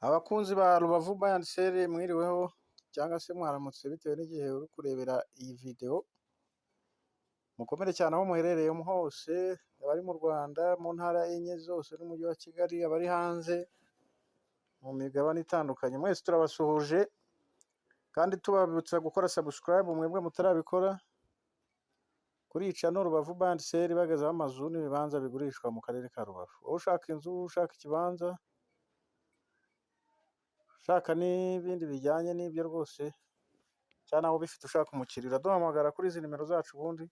Abakunzi ba Rubavu Bayaniseri mwiriweho cyangwa se mwaramutse bitewe n'igihe uri kurebera iyi video, mukomere cyane aho muherereye hose, abari mu Rwanda mu ntara enye zose n'umujyi wa Kigali, abari hanze mu migabane itandukanye, mwese turabasuhuje kandi tubabutsa gukora subscribe mwebwe mutarabikora kuri iyi channel Rubavu Bayaniseri, bagezaho amazu n'ibibanza bigurishwa mu karere ka Rubavu. Wowe ushaka inzu, ushaka ikibanza, ushaka n'ibindi bijyanye n'ibyo rwose, cyangwa nawe ubifite ushaka umukiriya, duhamagara kuri izi nimero zacu ubundi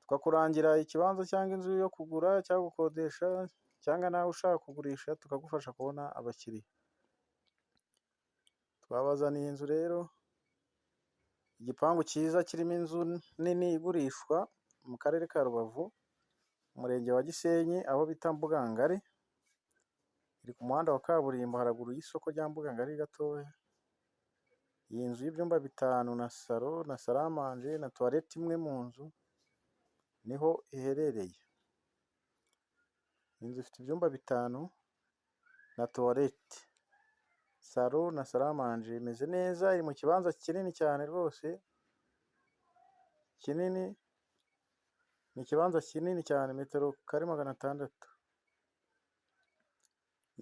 tukakurangira ikibanza cyangwa inzu yo kugura cyangwa gukodesha, cyangwa nawe ushaka kugurisha tukagufasha kubona abakiriya. Twabazaniye inzu rero, igipangu cyiza kirimo inzu nini igurishwa mu karere ka Rubavu, umurenge wa Gisenyi, aho bita Mbugangari. Iri ku muhanda wa kaburimbo haraguru y'isoko rya Mbugangari gatoya. Iyi nzu y'ibyumba 5 na salo na salamanje na toilette imwe mu nzu niho iherereye. Inzu ifite ibyumba 5 na toilette, salo na salamanje, imeze neza, iri mu kibanza kinini cyane rwose, kinini, ni ikibanza kinini cyane, metero kare 600.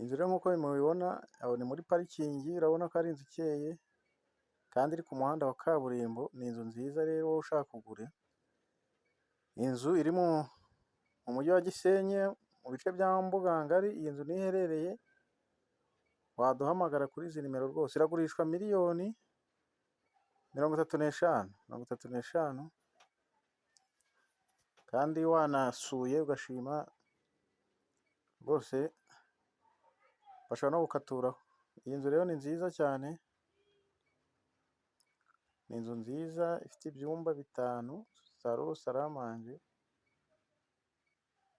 Inzu rero nk'uko mubibona, aho ni muri parikingi, urabona ko ari inzu ikeye kandi iri ku muhanda wa kaburimbo. Ni inzu nziza rero wowe ushaka kugura. Inzu iri mu mujyi wa Gisenyi mu bice bya Mbugangari. Iyi nzu niho iherereye, waduhamagara kuri izi nimero rwose. Iragurishwa miliyoni 35 kandi wanasuye ugashima rwose bashobora no gukaturaho. Iyi nzu rero ni nziza cyane, ni inzu nziza ifite ibyumba 5, salo, salamanje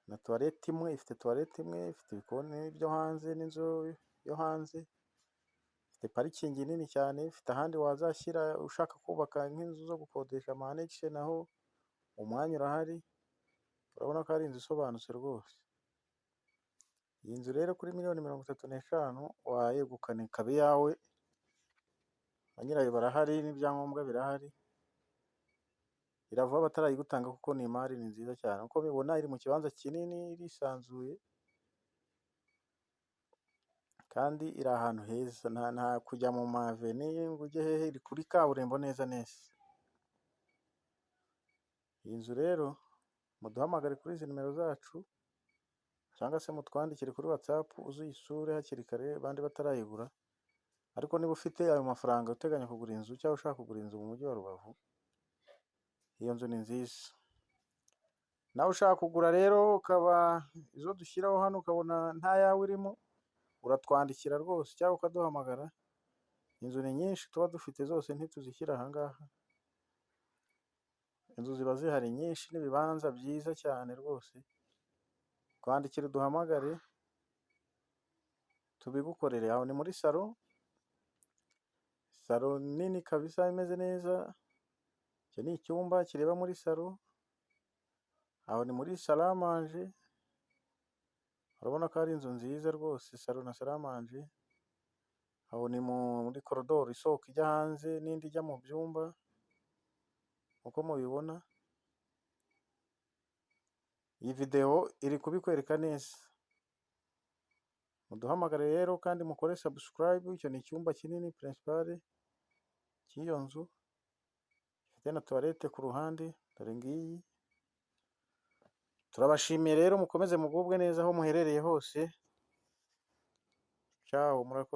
na toilette imwe. Ifite toilette imwe, ifite ibikoni byo hanze n'inzu yo hanze, ifite parikingi nini cyane, ifite ahandi wazashyira ushaka kubaka nk'inzu zo gukodesha amanexe, naho umwanya urahari. Urabona ko ari inzu isobanutse rwose. Iyi nzu rero kuri miliyoni 35 wayegukana ikaba iyawe, ba nyirayo barahari n'ibyangombwa birahari. Iravuba batarayigutanga kuko ni imari, ni nziza cyane. Uko bibona iri mu kibanza kinini, irisanzuye kandi iri ahantu heza, nta kujya mu maveni ngo ujye hehe, iri kuri kaburimbo neza neza. Iyi nzu rero muduhamagare kuri izi nimero zacu, cyangwa se mutwandikire kuri WhatsApp, uzuyisure hakiri kare abandi batarayigura. Ariko niba ufite ayo mafaranga uteganya kugura inzu cyangwa ushaka kugura inzu mu mujyi wa Rubavu, iyo nzu ni nziza. Nawe ushaka kugura rero, ukaba izo dushyiraho hano ukabona nta yawe irimo, uratwandikira rwose cyangwa ukaduhamagara. Inzu ni nyinshi tuba dufite, zose ntituzishyira aha ngaha. Inzu ziba zihari nyinshi n'ibibanza byiza cyane rwose. Twandikire uduhamagare tubigukorere. Aho ni muri salo, salo nini kabisa imeze neza. Icyo ni icyumba kireba muri salo. Aho ni muri salamanje, urabona ko ari inzu nziza rwose, salo na salamanje. Aho ni muri korodoro isohoka ijya hanze n'indi ijya mu byumba, uko mubibona. Iyi video iri kubikwereka neza. Muduhamagare rero kandi mukore subscribe. Icyo ni icyumba kinini principal cy'iyo nzu, gifite na toilette ku ruhande, dore ngiyi. Turabashimiye rero, mukomeze mugubwe neza aho muherereye hose. Ciao, murakoze.